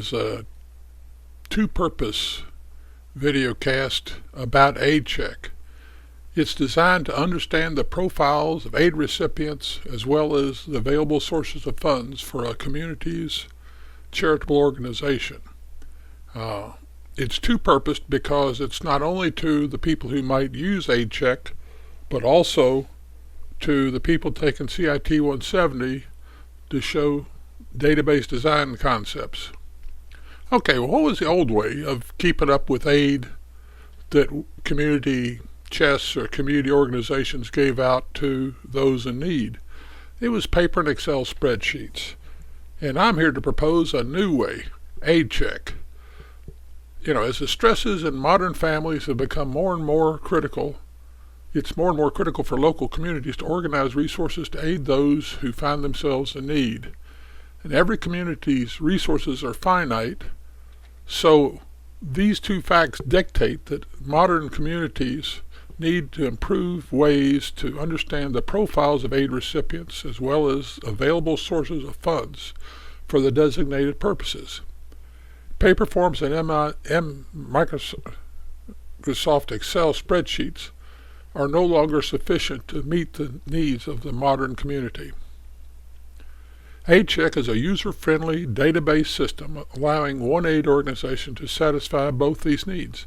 is a two-purpose video cast about AidChek. It's designed to understand the profiles of aid recipients as well as the available sources of funds for a community's charitable organization. It's two-purposed because it's not only to the people who might use AidChek, but also to the people taking CIT 170 to show database design concepts. Okay, well, what was the old way of keeping up with aid that community chests or community organizations gave out to those in need? It was paper and Excel spreadsheets. And I'm here to propose a new way, AidChek. As the stresses in modern families have become more and more critical, it's more and more critical for local communities to organize resources to aid those who find themselves in need. And every community's resources are finite, so these two facts dictate that modern communities need to improve ways to understand the profiles of aid recipients as well as available sources of funds for the designated purposes. Paper forms and Microsoft Excel spreadsheets are no longer sufficient to meet the needs of the modern community. AidChek is a user-friendly database system allowing one aid organization to satisfy both these needs.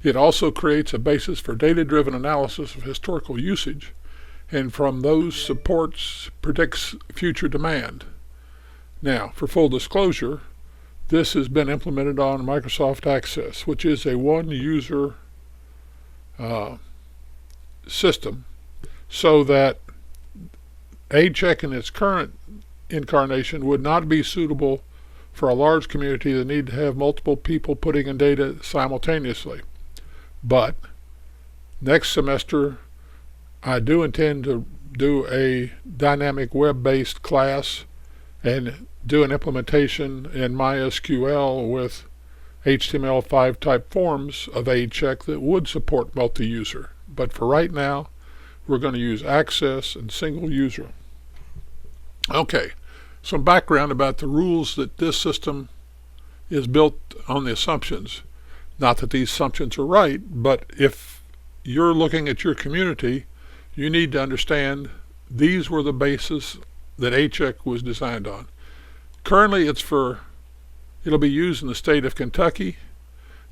It also creates a basis for data-driven analysis of historical usage, and from those supports predicts future demand. Now, for full disclosure, this has been implemented on Microsoft Access, which is a one-user system, so that AidChek in its current incarnation would not be suitable for a large community that need to have multiple people putting in data simultaneously. But next semester, I do intend to do a dynamic web-based class and do an implementation in MySQL with HTML5 type forms of AidChek that would support multi-user. But for right now, we're going to use Access and single user. Okay, some background about the rules that this system is built on the assumptions. Not that these assumptions are right, but if you're looking at your community, you need to understand these were the bases that AidChek was designed on. Currently, it'll be used in the state of Kentucky.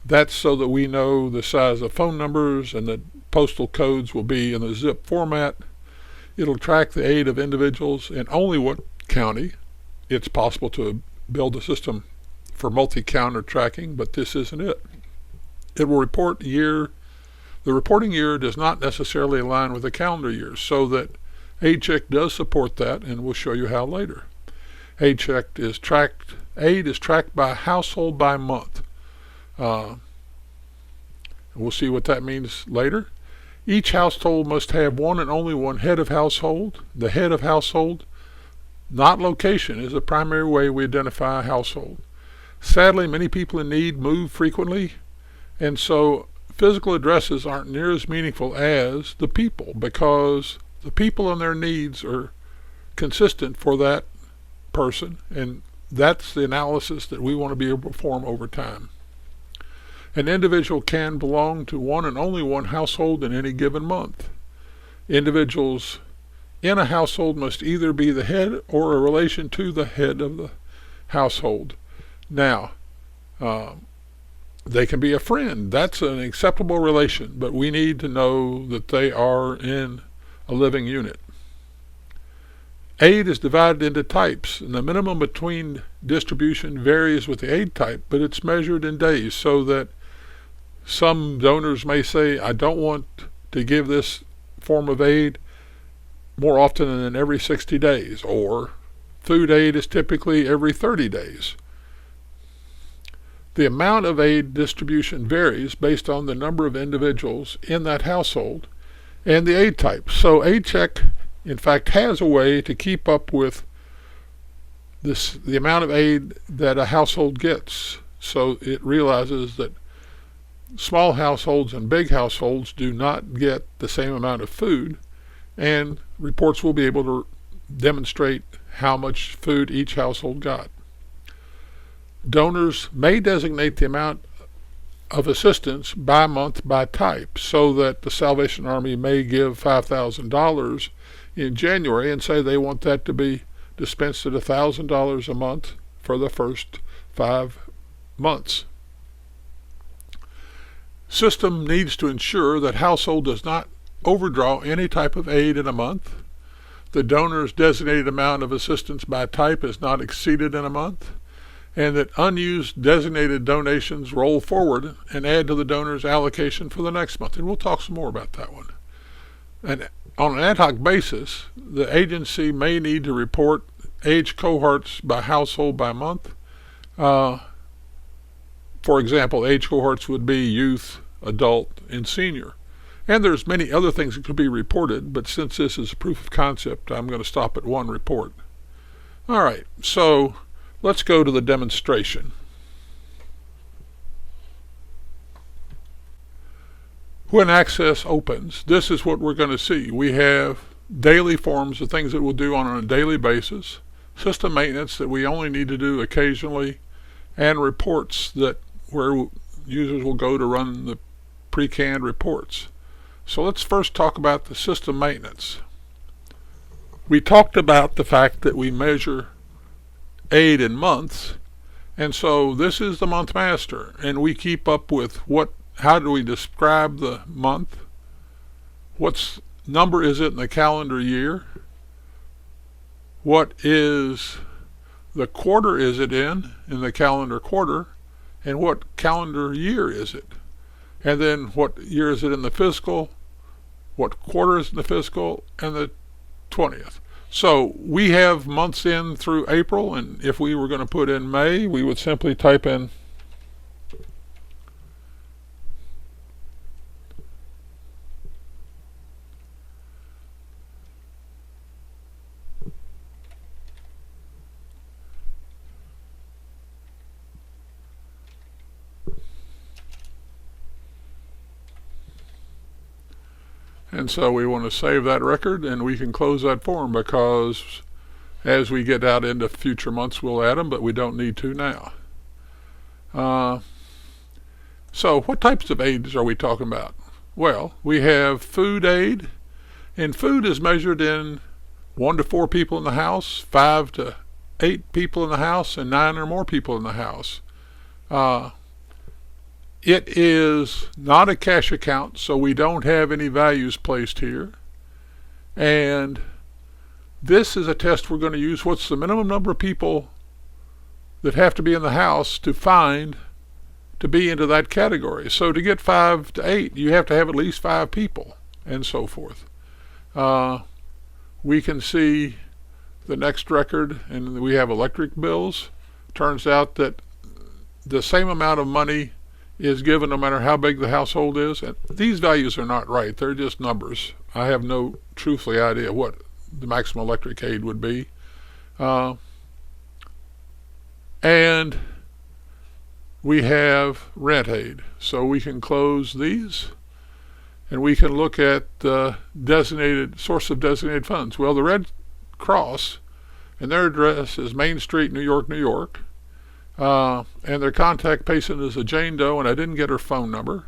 That's so that we know the size of phone numbers and the postal codes will be in the zip format. It'll track the aid of individuals in only one county. It's possible to build a system for multi-counter tracking, but this isn't it. It will report year. The reporting year does not necessarily align with the calendar year, so that AidChek does support that, and we'll show you how later. Aid is tracked by household by month. We'll see what that means later. Each household must have one and only one head of household. The head of household, not location, is the primary way we identify a household. Sadly, many people in need move frequently, and so physical addresses aren't near as meaningful as the people, because the people and their needs are consistent for that person, and that's the analysis that we want to be able to perform over time. An individual can belong to one and only one household in any given month. Individuals in a household must either be the head or a relation to the head of the household. Now, they can be a friend. That's an acceptable relation, but we need to know that they are in a living unit. Aid is divided into types, and the minimum between distribution varies with the aid type, but it's measured in days, so that some donors may say, I don't want to give this form of aid more often than every 60 days, or food aid is typically every 30 days. The amount of aid distribution varies based on the number of individuals in that household and the aid type. So AidChek, in fact, has a way to keep up with the amount of aid that a household gets. So it realizes that small households and big households do not get the same amount of food, and reports will be able to demonstrate how much food each household got. donors may designate the amount of assistance by month by type, so that the Salvation Army may give $5,000 in January and say they want that to be dispensed at $1,000 a month for the first 5 months. System needs to ensure that household does not overdraw any type of aid in a month. The donor's designated amount of assistance by type is not exceeded in a month, and that unused designated donations roll forward and add to the donor's allocation for the next month. And we'll talk some more about that one. And on an ad hoc basis, the agency may need to report age cohorts by household by month. For example, age cohorts would be youth, adult, and senior. And there's many other things that could be reported, but since this is a proof of concept, I'm going to stop at one report. All right, so let's go to the demonstration. When Access opens, this is what we're going to see. We have daily forms of things that we'll do on a daily basis, system maintenance that we only need to do occasionally, and reports that where users will go to run the pre-canned reports. So let's first talk about the system maintenance. We talked about the fact that we measure aid in months, and so this is the month master, and we keep up with how do we describe the month, what number is it in the calendar year, what is the quarter is it in the calendar quarter, and what calendar year is it, and then what year is it in the fiscal, what quarter is in the fiscal, and the 20th. So we have months in through April, and if we were going to put in May, we would simply type in and so we want to save that record, and we can close that form, because as we get out into future months we'll add them, but we don't need to now. So what types of aids are we talking about? Well, we have food aid, and food is measured in 1 to 4 people in the house, 5 to 8 people in the house, and 9 or more people in the house. It is not a cash account, so we don't have any values placed here. And this is a test we're going to use. What's the minimum number of people that have to be in the house to find to be into that category? So to get 5 to 8, you have to have at least 5 people, and so forth. We can see the next record, and we have electric bills. Turns out that the same amount of money is given no matter how big the household is. And these values are not right. They're just numbers. I have no truthfully idea what the maximum electric aid would be. And we have rent aid. So we can close these, and we can look at the designated source of designated funds. Well, the Red Cross, and their address is Main Street, New York, New York. And their contact patient is a Jane Doe, and I didn't get her phone number.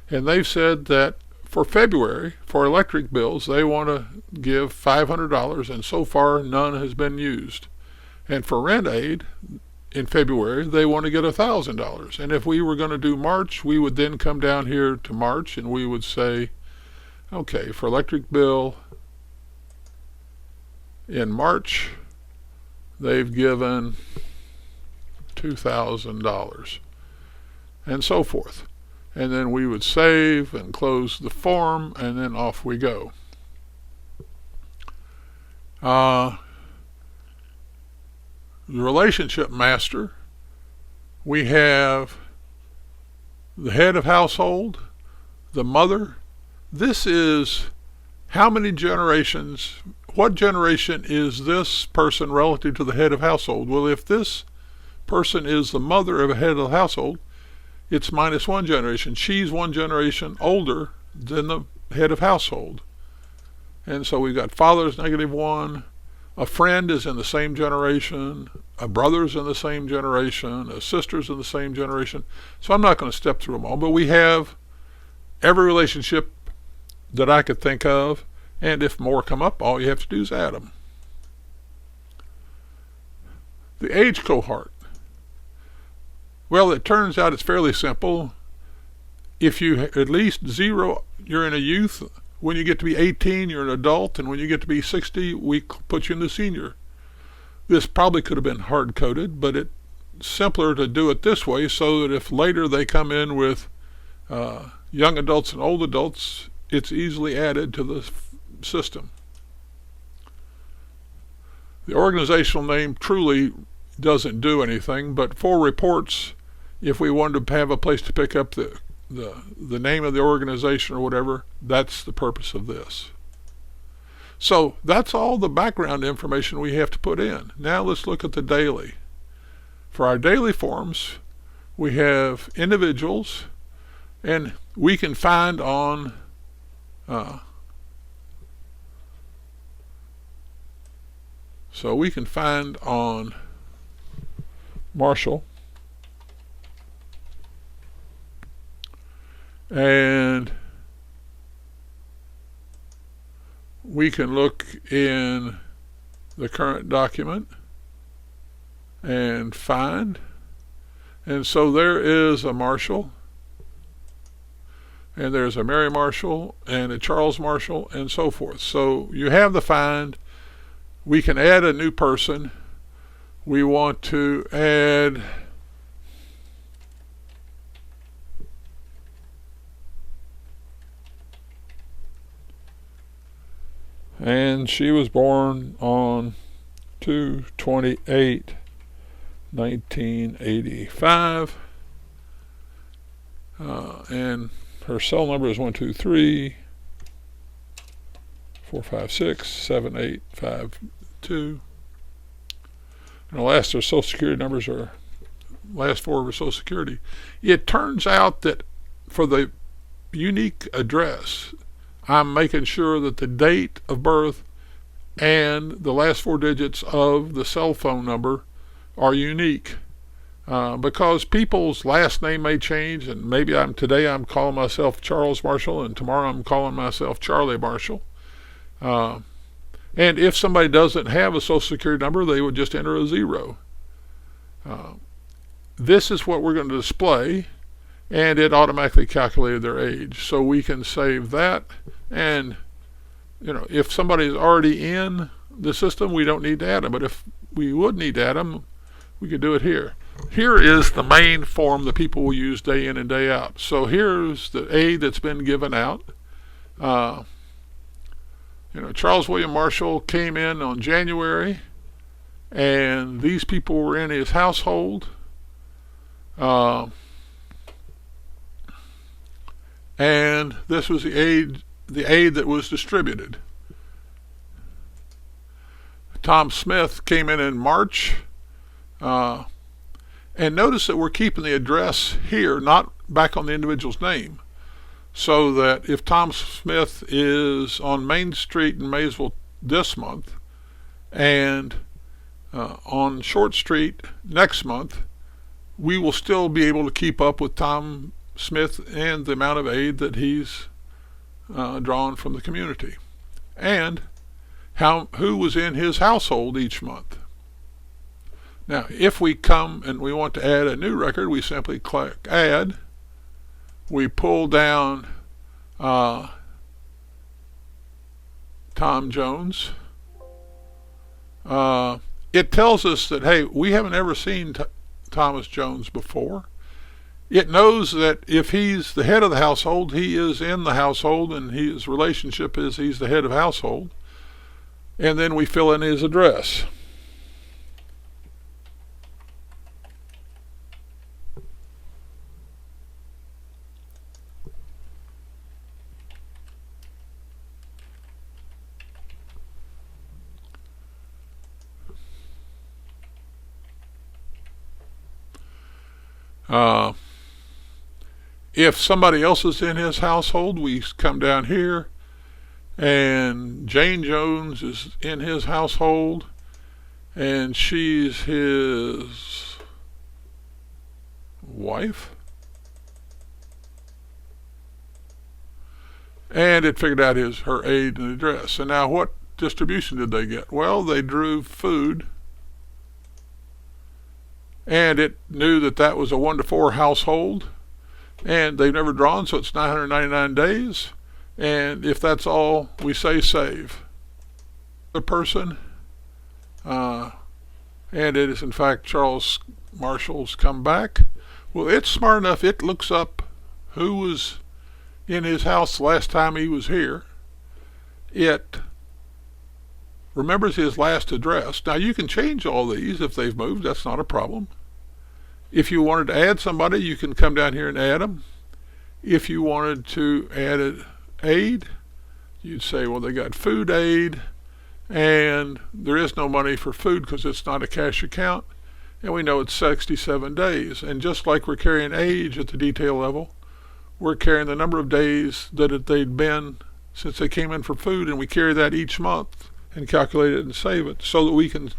And they've said that for February, for electric bills, they want to give $500, and so far none has been used. And for rent aid in February, they want to get $1,000. And if we were going to do March, we would then come down here to March, and we would say, okay, for electric bill in March, they've given $2,000, and so forth. And then we would save and close the form, and then off we go. The relationship master, we have the head of household, the mother. This is how many generations, what generation is this person relative to the head of household? Well, if this person is the mother of a head of the household, it's -1 generation. She's 1 generation older than the head of household. And so we've got father's -1, a friend is in the same generation, a brother's in the same generation, a sister's in the same generation. So I'm not going to step through them all, but we have every relationship that I could think of, and if more come up, all you have to do is add them. The age cohort. Well, it turns out it's fairly simple. If you at least 0, you're in a youth. When you get to be 18, you're an adult, and when you get to be 60, we put you in the senior. This probably could have been hard-coded, but it's simpler to do it this way so that if later they come in with young adults and old adults, it's easily added to the system. The organizational name truly doesn't do anything, but for reports, if we wanted to have a place to pick up the name of the organization or whatever, that's the purpose of this. So that's all the background information we have to put in. Now let's look at the daily. For our daily forms, we have individuals, and we can find on Marshall, and we can look in the current document and find, and so there is a Marshall, and there's a Mary Marshall and a Charles Marshall and so forth. So you have the find. We can add a new person. We want to add and she was born on 2/28/1985, and her cell number is 123-456-7852. And the last her social security numbers are last 4 of her social security. It turns out that for the unique address, I'm making sure that the date of birth and the last 4 digits of the cell phone number are unique, because people's last name may change, and maybe today I'm calling myself Charles Marshall, and tomorrow I'm calling myself Charlie Marshall. And if somebody doesn't have a social security number, they would just enter a 0. This is what we're going to display, and it automatically calculated their age. So we can save that, and if somebody's already in the system, we don't need to add them. But if we would need to add them, we could do it here. Here is the main form that people will use day in and day out. So here's the aid that's been given out. Charles William Marshall came in on January, and these people were in his household. And this was the aid that was distributed. Tom Smith came in March, and notice that we're keeping the address here, not back on the individual's name, so that if Tom Smith is on Main Street in Maysville this month and on Short Street next month, we will still be able to keep up with Tom Smith and the amount of aid that he's drawn from the community, and who was in his household each month. Now, if we come and we want to add a new record, we simply click Add. We pull down Tom Jones. It tells us that, hey, we haven't ever seen Thomas Jones before. It knows that if he's the head of the household, he is in the household, and his relationship is he's the head of household. And then we fill in his address. If somebody else is in his household, we come down here And Jane Jones is in his household, and she's his wife. And it figured out her aid and address. And now what distribution did they get? Well, they drew food, and it knew that that was a 1 to 4 household, and they've never drawn, so it's 999 days. And if that's all, we say save. The person, and it is in fact Charles Marshall's come back. Well, it's smart enough, it looks up who was in his house last time he was here. It remembers his last address. Now you can change all these if they've moved, that's not a problem. If you wanted to add somebody, you can come down here and add them. If you wanted to add an aid, you'd say, well, they got food aid, and there is no money for food because it's not a cash account, and we know it's 67 days. And just like we're carrying age at the detail level, we're carrying the number of days that they'd been since they came in for food, and we carry that each month and calculate it and save it so that we can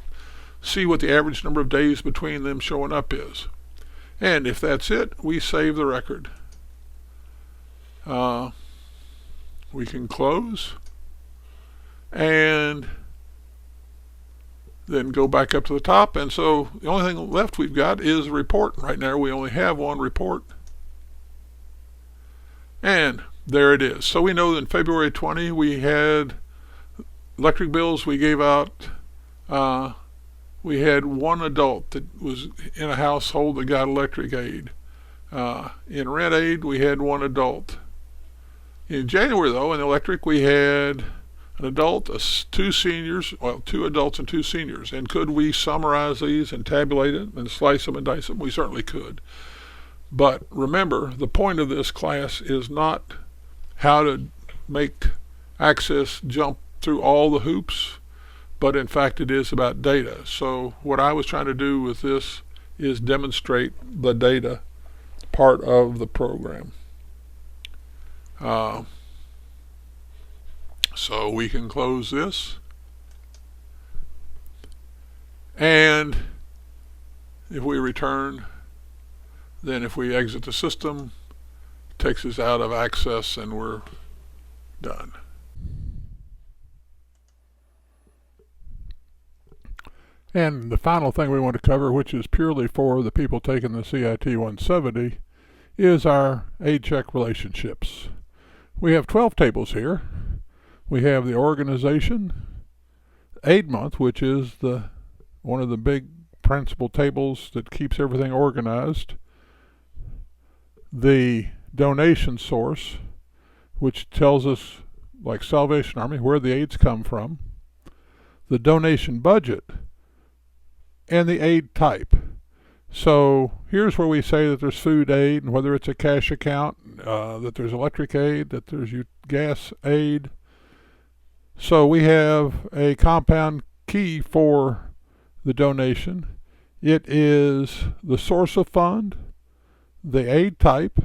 see what the average number of days between them showing up is. And if that's it, we save the record. We can close and then go back up to the top. And so the only thing left we've got is a report. Right now we only have one report. And there it is. So we know that in February 20 we had electric bills we gave out. We had one adult that was in a household that got electric aid. In rent aid we had one adult. In January, though, in electric, we had an adult, two seniors, well, 2 adults and 2 seniors. And could we summarize these and tabulate it and slice them and dice them? We certainly could. But remember, the point of this class is not how to make Access jump through all the hoops, but in fact it is about data. So what I was trying to do with this is demonstrate the data part of the program. So we can close this, and if we return, then if we exit the system, it takes us out of Access and we're done. And the final thing we want to cover, which is purely for the people taking the CIT 170, is our AidChek Relationships. We have 12 tables here. We have the organization, Aid Month, which is one of the big principal tables that keeps everything organized. The donation source, which tells us, like Salvation Army, where the aids come from. The donation budget, and the aid type. So here's where we say that there's food aid, and whether it's a cash account, that there's electric aid, that there's gas aid. So we have a compound key for the donation. It is the source of fund, the aid type,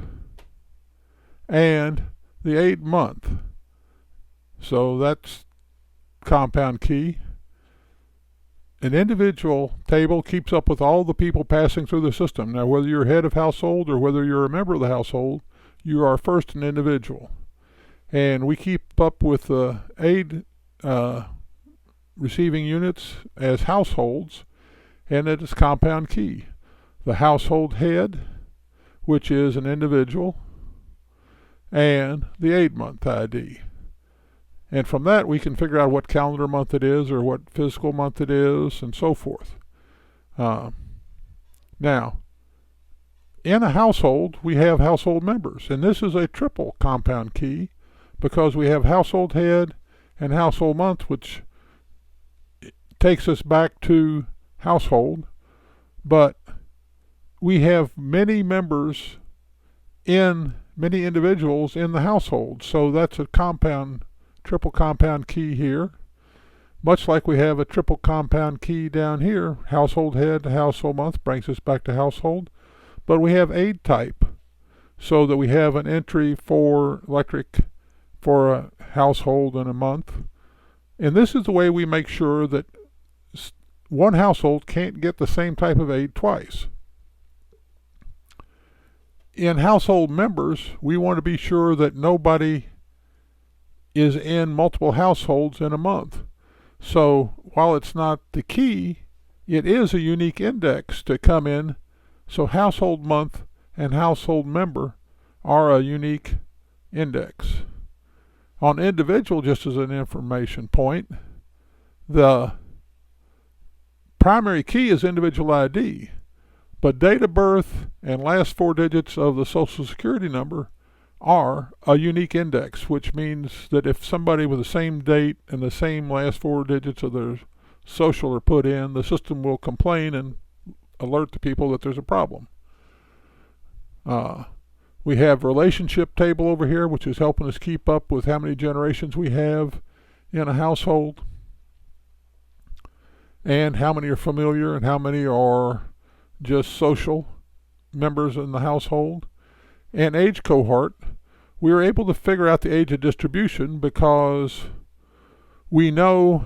and the aid month. So that's compound key. An individual table keeps up with all the people passing through the system. Now, whether you're head of household or whether you're a member of the household, you are first an individual. And we keep up with the aid receiving units as households, and it is compound key. The household head, which is an individual, and the aid month ID. And from that we can figure out what calendar month it is or what physical month it is and so forth. Now, in a household we have household members, and this is a triple compound key because we have household head and household month, which takes us back to household, but we have many members in many individuals in the household, so that's a triple compound key here, much like we have a triple compound key down here. Household head to household month brings us back to household, but we have aid type, so that we have an entry for electric for a household in a month. And this is the way we make sure that one household can't get the same type of aid twice. In household members, we want to be sure that nobody is in multiple households in a month. So while it's not the key, it is a unique index to come in. So household month and household member are a unique index. On individual, just as an information point, the primary key is individual ID, but date of birth and last 4 digits of the Social Security number are a unique index, which means that if somebody with the same date and the same last 4 digits of their social are put in, the system will complain and alert the people that there's a problem. We have relationship table over here, which is helping us keep up with how many generations we have in a household, and how many are familiar and how many are just social members in the household. And age cohort, we were able to figure out the age of distribution because we know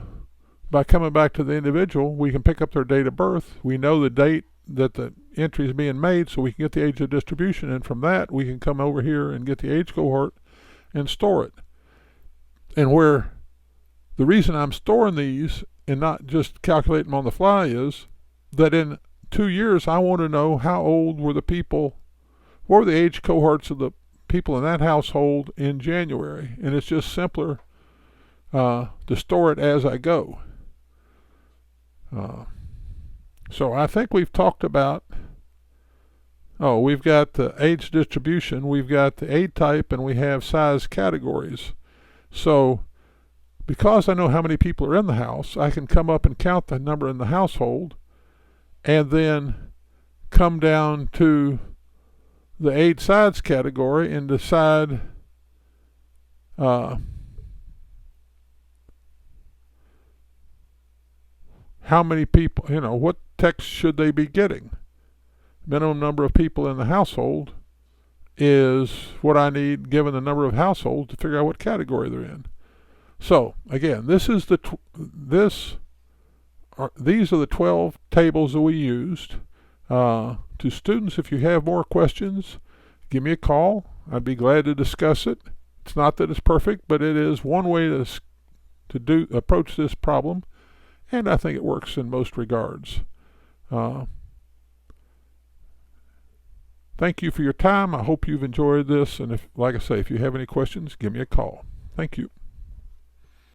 by coming back to the individual, we can pick up their date of birth. We know the date that the entry is being made, so we can get the age of distribution, and from that we can come over here and get the age cohort and store it. And where the reason I'm storing these and not just calculating them on the fly is that in 2 years I want to know how old were the people, what were the age cohorts of the people in that household in January, and it's just simpler to store it as I go. So I think we've talked about, we've got the age distribution, we've got the aid type, and we have size categories. So because I know how many people are in the house, I can come up and count the number in the household and then come down to the aid size category and decide how many people, what text should they be getting. Minimum number of people in the household is what I need given the number of households to figure out what category they're in. So again, these are the 12 tables that we used. To students, if you have more questions, give me a call. I'd be glad to discuss it. It's not that it's perfect, but it is one way to approach this problem, and I think it works in most regards. Thank you for your time. I hope you've enjoyed this, and like I say, if you have any questions, give me a call. Thank you.